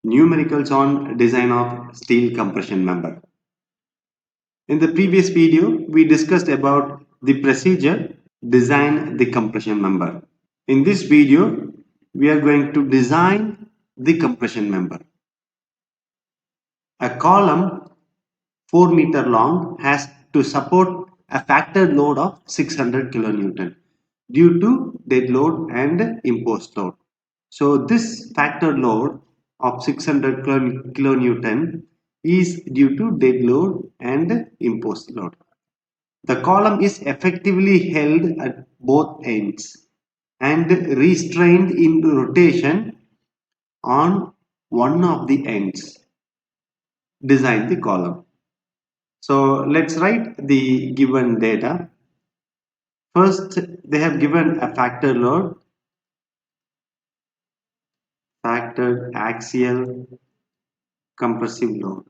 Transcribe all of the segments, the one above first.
Numericals on design of steel compression member. In the previous video, we discussed about the procedure design the compression member. In this video, we are going to design the compression member. A column 4 meter long has to support a factored load of 600 kilonewton due to dead load and imposed load. So this factored load of 600 kilonewton is due to dead load and imposed load. The column is effectively held at both ends and restrained in rotation on one of the ends. Design the column. So let's write the given data. First, they have given a factor load, factored axial compressive load,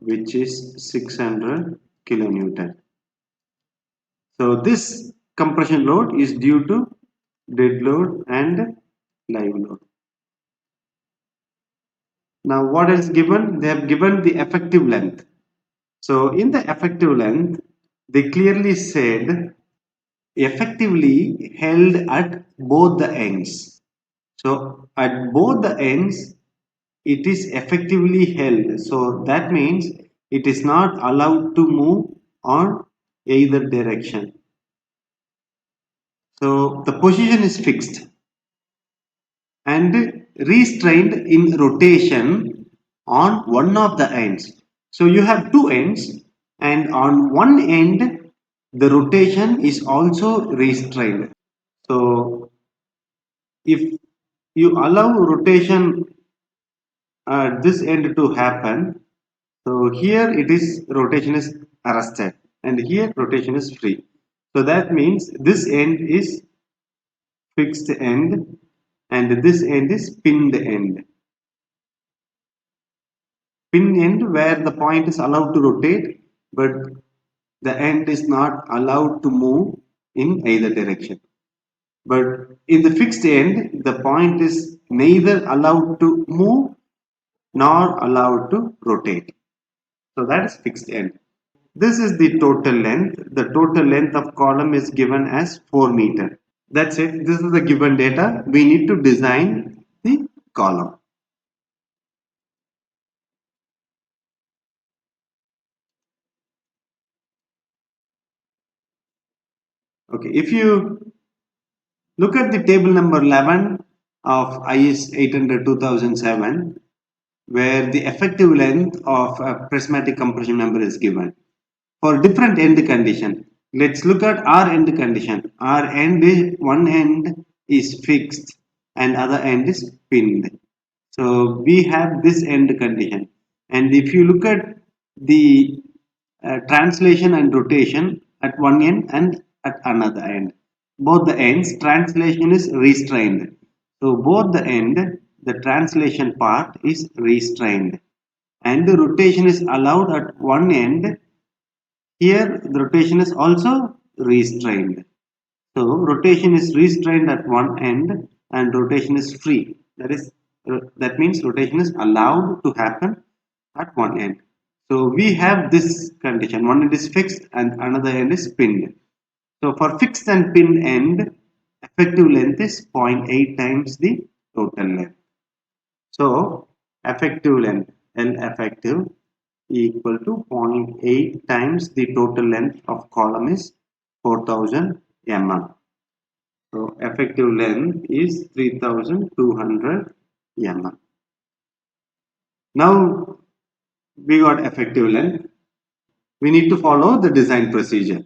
which is 600 kilonewton. So this compression load is due to dead load and live load. Now what is given? They have given the effective length. So in the effective length, they clearly said effectively held at both the ends. So at both the ends, it is effectively held. So that means it is not allowed to move on either direction. So the position is fixed and restrained in rotation on one of the ends. So you have two ends, and on one end the rotation is also restrained. So if you allow rotation at this end to happen, so here it is rotation is arrested and here rotation is free. So that means this end is fixed end and this end is pinned end. Pin end where the point is allowed to rotate but the end is not allowed to move in either direction. But in the fixed end, the point is neither allowed to move nor allowed to rotate. So that is fixed end. This is the total length. The total length of column is given as 4 meter. That's it. This is the given data. We need to design the column. Okay, if you look at the table number 11 of IS 800-2007, where the effective length of a prismatic compression member is given for different end condition. Let's look at our end condition. Our end, one end is fixed and other end is pinned. So we have this end condition, and if you look at the translation and rotation at one end and at another end, both the ends translation is restrained. So both the end, the translation part is restrained and the rotation is allowed at one end. Here the rotation is also restrained. So rotation is restrained at one end and rotation is free. That means rotation is allowed to happen at one end. So we have this condition. One end is fixed and another end is pinned. So for fixed and pinned end, effective length is 0.8 times the total length. So effective length, L effective equal to 0.8 times the total length of column is 4000 mm. So effective length is 3200 mm. Now we got effective length. We need to follow the design procedure.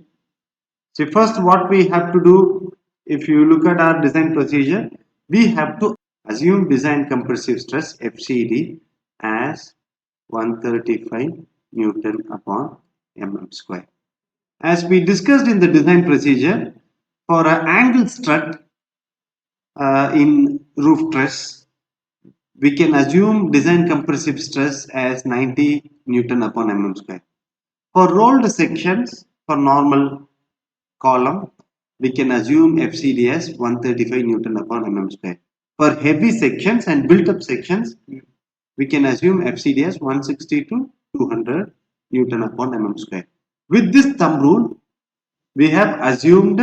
So first what we have to do, if you look at our design procedure, we have to assume design compressive stress FCD as 135 Newton upon mm square. As we discussed in the design procedure, for an angle strut in roof truss, we can assume design compressive stress as 90 Newton upon mm square. For rolled sections, for normal column, we can assume FCD as 135 Newton upon mm square. For heavy sections and built up sections, we can assume FCD as 160 to 200 Newton upon mm square. With this thumb rule, we have assumed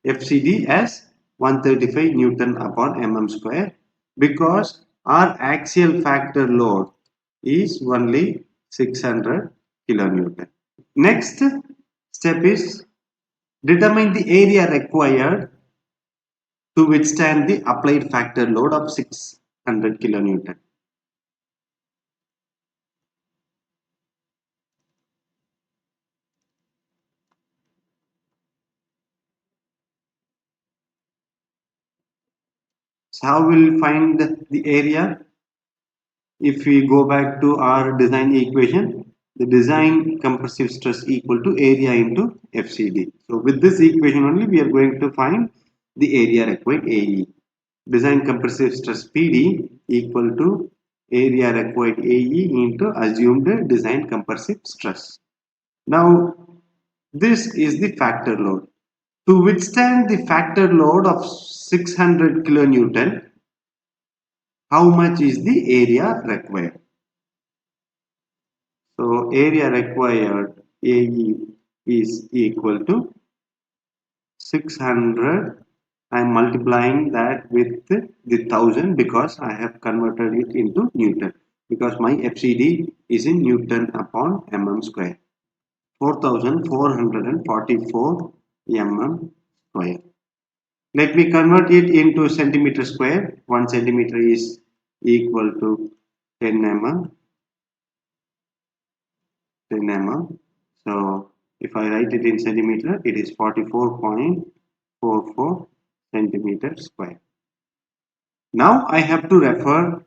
FCD as 135 Newton upon mm square because our axial factor load is only 600 kilonewton. Next step is determine the area required to withstand the applied factor load of 600 kilonewton. So how will we find the area? If we go back to our design equation, the design compressive stress equal to area into FCD. So with this equation only we are going to find the area required AE. Design compressive stress PD equal to area required AE into assumed design compressive stress. Now this is the factor load. To withstand the factor load of 600 kilonewton, how much is the area required? So area required AE is equal to 600. I am multiplying that with the 1000 because I have converted it into Newton, because my FCD is in Newton upon mm square. 4444 mm square. Let me convert it into centimeter square. 1 centimeter is equal to 10 mm. 10 mm. So if I write it in centimeter, it is 44.44 centimeter square. Now I have to refer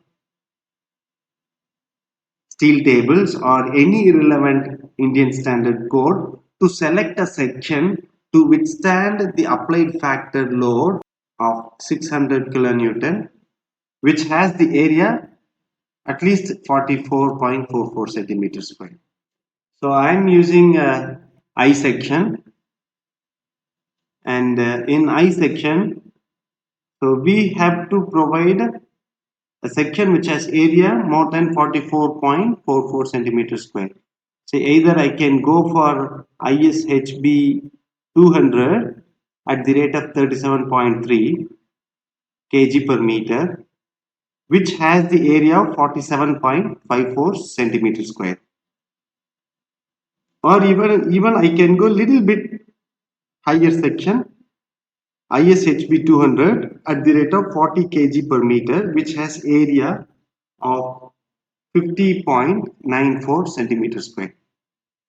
steel tables or any relevant Indian standard code to select a section to withstand the applied factor load of 600 kilonewton, which has the area at least 44.44 centimeters square. So I am using I section, and in I section, so we have to provide a section which has area more than 44.44 centimeters square. So either I can go for ISHB 200 at the rate of 37.3 kg per meter, which has the area of 47.54 centimeters square. Or even I can go little bit higher section, ISHB 200 at the rate of 40 kg per meter, which has area of 50.94 centimeters square.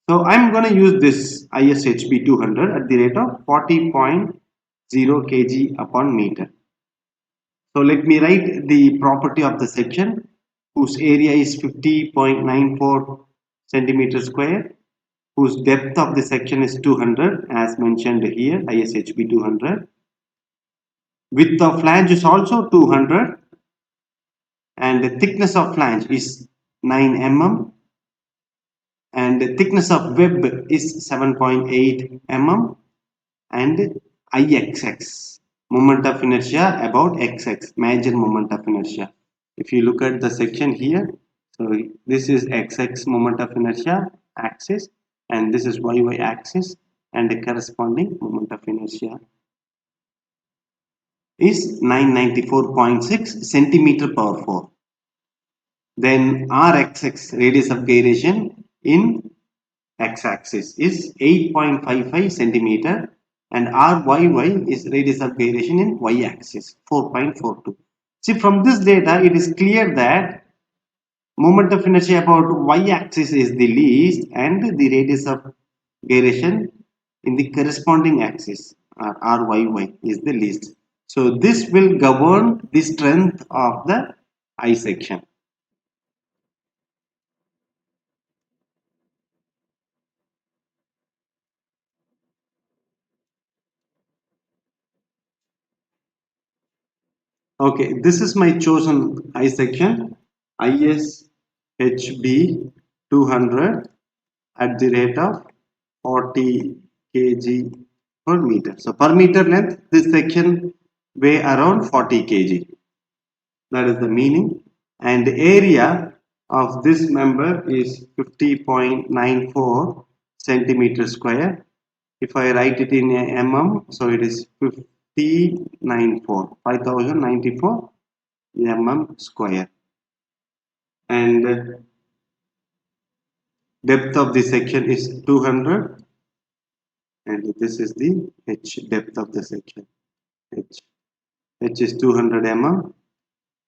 So I'm going to use this ISHB 200 at the rate of 40.0 kg upon meter. So let me write the property of the section whose area is 50.94 centimeters square, whose depth of the section is 200 as mentioned here, ISHB 200. Width of flange is also 200 and the thickness of flange is 9 mm and the thickness of web is 7.8 mm and IXX, moment of inertia about XX, major moment of inertia. If you look at the section here, so this is XX moment of inertia axis and this is YY axis, and the corresponding moment of inertia is 994.6 centimeter power 4. Then RXX, radius of gyration in x-axis, is 8.55 centimeter and RYY is radius of gyration in y-axis, 4.42. See, from this data it is clear that moment of inertia about y-axis is the least and the radius of gyration in the corresponding axis RYY is the least. So this will govern the strength of the I section. Okay, this is my chosen I section, ISHB 200 at the rate of 40 kg per meter. So per meter length, this section weigh around 40 kg. That is the meaning. And the area of this member is 50.94 centimeter square. If I write it in mm, so it is 5094 mm square. And depth of the section is 200, and this is the H depth of the section. H is 200 mm,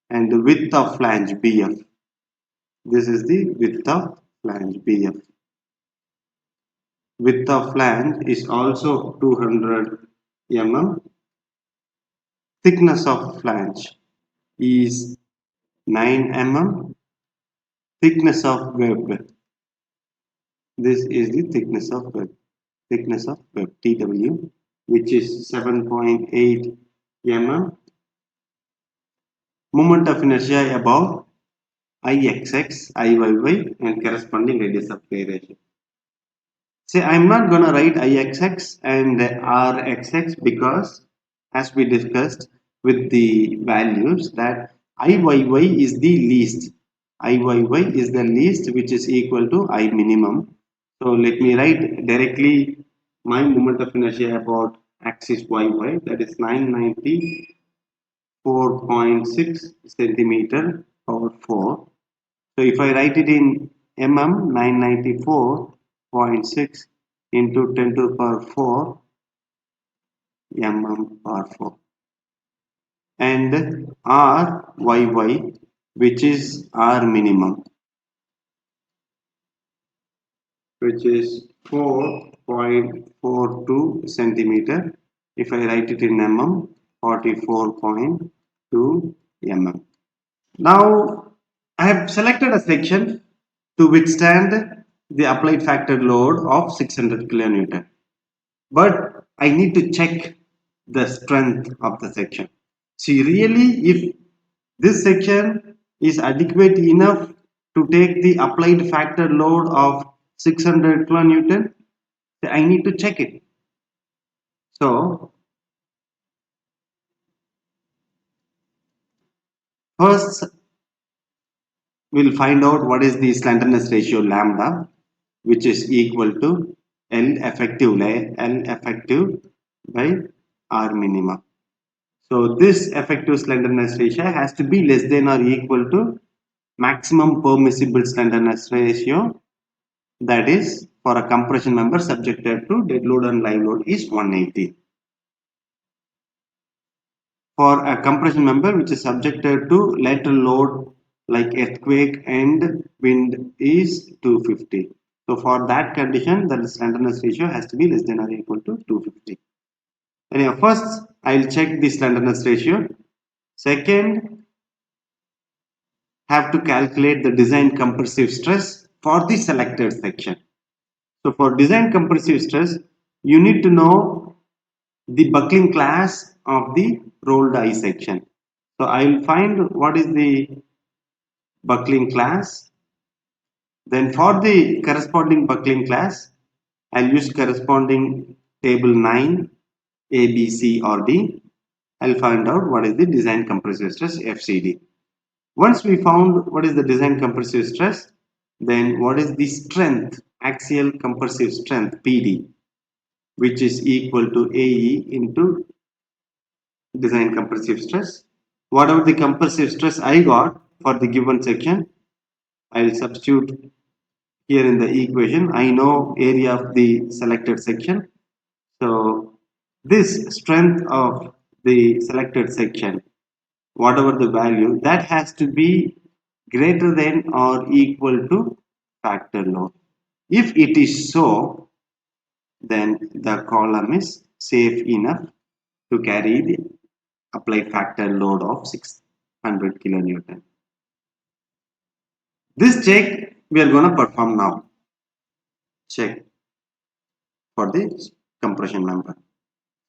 and the width of flange BF. This is the width of flange BF. Width of flange is also 200 mm. Thickness of flange is 9 mm. Thickness of web. This is the thickness of web. Thickness of web TW, which is 7.8 mm. Moment of inertia above Ixx, Iyy, and corresponding radius of gyration. Say I'm not going to write Ixx and Rxx because, as we discussed with the values, that Iyy is the least. Iyy is the least, which is equal to I minimum. So let me write directly my moment of inertia about axis YY, that is 994.6 centimeter over 4. So if I write it in mm, 994.6 into 10 to the power 4 mm power 4, and Ryy, which is R minimum, which is 4.42 centimeter. If I write it in mm, 44.2 mm. Now I have selected a section to withstand the applied factor load of 600 kilonewton, but I need to check the strength of the section. See, really, if this section is adequate enough to take the applied factor load of 600 kilonewton, I need to check it. So first we'll find out what is the slenderness ratio lambda, which is equal to L effective by R minima. So this effective slenderness ratio has to be less than or equal to maximum permissible slenderness ratio, that is for a compression member subjected to dead load and live load is 180. For a compression member which is subjected to lateral load like earthquake and wind is 250. So for that condition, the slenderness ratio has to be less than or equal to 250. Anyhow, first I'll check the slenderness ratio. Second, have to calculate the design compressive stress for the selected section. So for design compressive stress, you need to know the buckling class of the rolled I section. So I will find what is the buckling class. Then for the corresponding buckling class, I'll use corresponding table 9, A, B, C or D. I'll find out what is the design compressive stress FCD. Once we found what is the design compressive stress, then what is the strength, axial compressive strength PD, which is equal to AE into design compressive stress. Whatever the compressive stress I got for the given section, I will substitute here in the equation. I know area of the selected section. So this strength of the selected section, whatever the value, that has to be greater than or equal to factor load. If it is so, then the column is safe enough to carry the applied factor load of 600 kilonewton. This check we are going to perform now. Check for the compression member.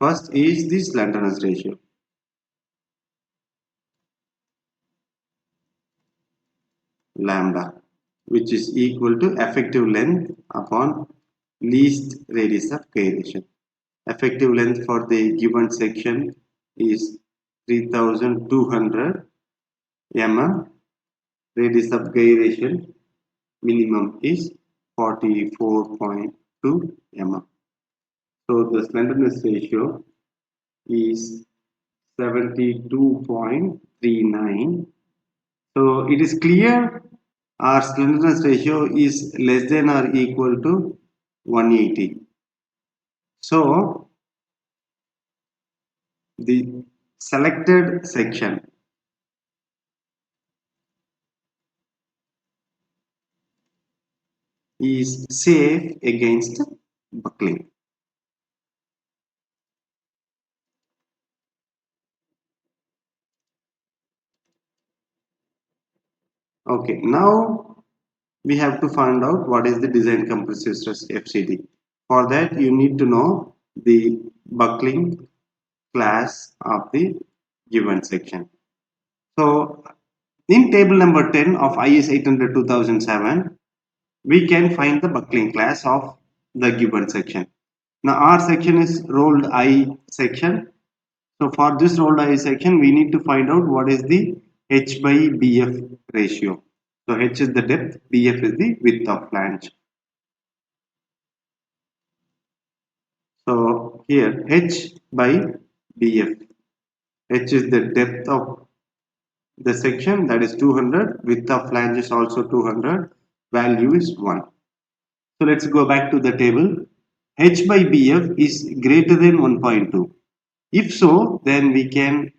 First is the slenderness ratio. Lambda, which is equal to effective length upon least radius of gyration. Effective length for the given section is 3200 mm. Radius of gyration minimum is 44.2 mm. So the slenderness ratio is 72.39. So it is clear our slenderness ratio is less than or equal to 180. So the selected section is safe against buckling. Okay, now we have to find out what is the design compressive stress FCD. For that, you need to know the buckling class of the given section. So, in table number 10 of IS 800 2007, we can find the buckling class of the given section. Now, our section is rolled I section. So, for this rolled I section, we need to find out what is the H by BF ratio. So, H is the depth, BF is the width of flange. So, here H by BF. H is the depth of the section, that is 200, width of flange is also 200, value is 1. So let's go back to the table. H by BF is greater than 1.2. If so, then we can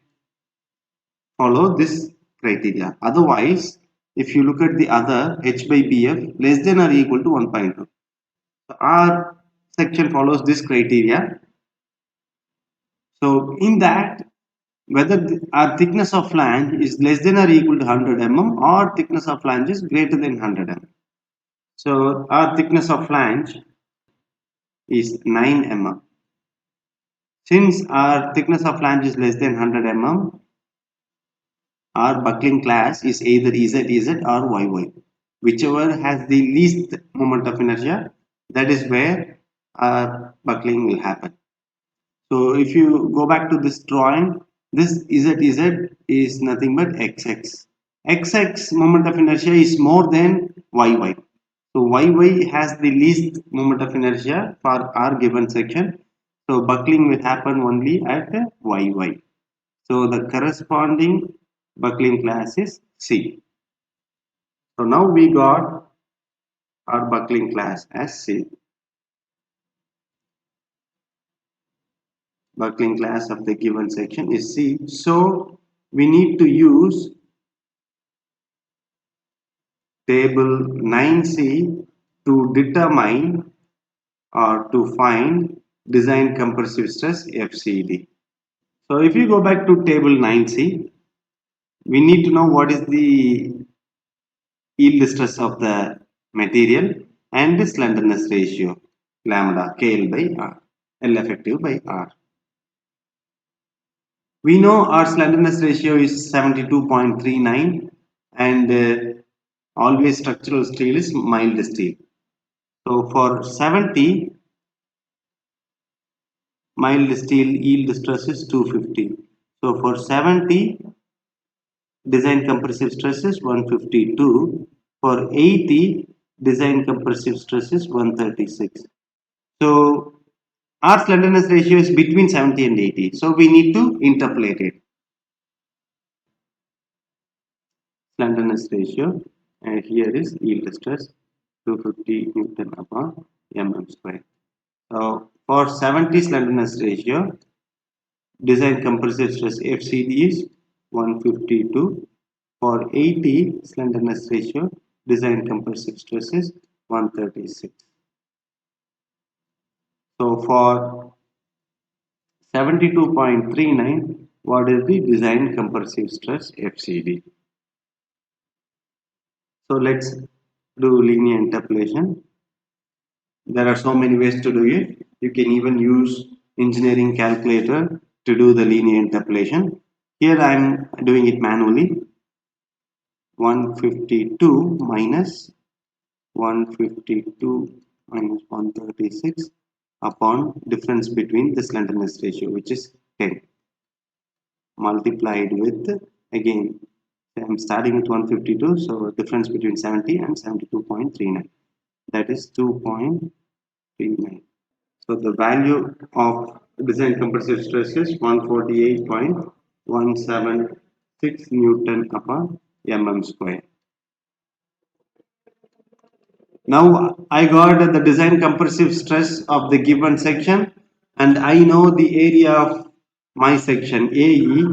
follow this criteria. Otherwise, if you look at the other, H by BF less than or equal to 1.2. So our section follows this criteria. So in that, whether our thickness of flange is less than or equal to 100 mm or thickness of flange is greater than 100 mm. So our thickness of flange is 9 mm. Since our thickness of flange is less than 100 mm, our buckling class is either ZZ or YY. Whichever has the least moment of inertia, that is where our buckling will happen. So if you go back to this drawing, this ZZ is nothing but XX. XX moment of inertia is more than YY. So YY has the least moment of inertia for our given section. So buckling will happen only at YY. So the corresponding buckling class is C. So now we got our buckling class as C. Buckling class of the given section is C. So we need to use table 9C to determine or to find design compressive stress FCD. So if you go back to table 9C, we need to know what is the yield stress of the material and the slenderness ratio lambda KL by R, L effective by R. We know our slenderness ratio is 72.39 and always structural steel is mild steel. So for 70, mild steel yield stress is 250. So for 70, design compressive stress is 152. For 80, design compressive stress is 136. So our slenderness ratio is between 70 and 80. So we need to interpolate it. Slenderness ratio, and here is yield stress 250 Newton upon mm square. So for 70 slenderness ratio, design compressive stress FCD is 152. For 80 slenderness ratio, design compressive stress is 136. So for 72.39, what is the design compressive stress FCD? So let's do linear interpolation. There are so many ways to do it. You can even use engineering calculator to do the linear interpolation. Here I am doing it manually. 152 minus 152 minus 136 upon difference between the slenderness ratio, which is 10, multiplied with again I'm starting with 152, so difference between 70 and 72.39, that is 2.39. So the value of design compressive stress is 148.176 Newton upon mm square. Now I got the design compressive stress of the given section, and I know the area of my section AE,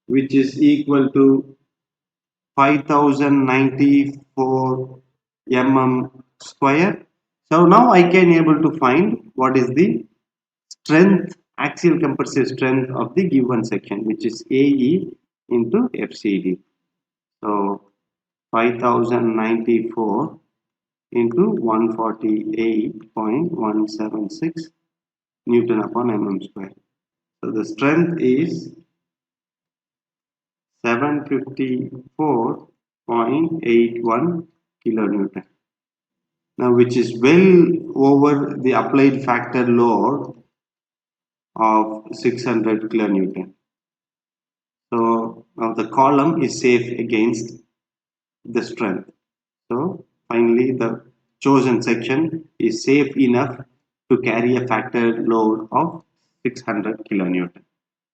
which is equal to 5094 mm square. So now I can able to find what is the strength, axial compressive strength of the given section, which is AE into FCD. So 5094 into 148.176 Newton upon mm square. So the strength is 754.81 kilonewton. Now, which is well over the applied factor load of 600 kilonewton. So now the column is safe against the strength. So finally, the chosen section is safe enough to carry a factor load of 600 kilonewton.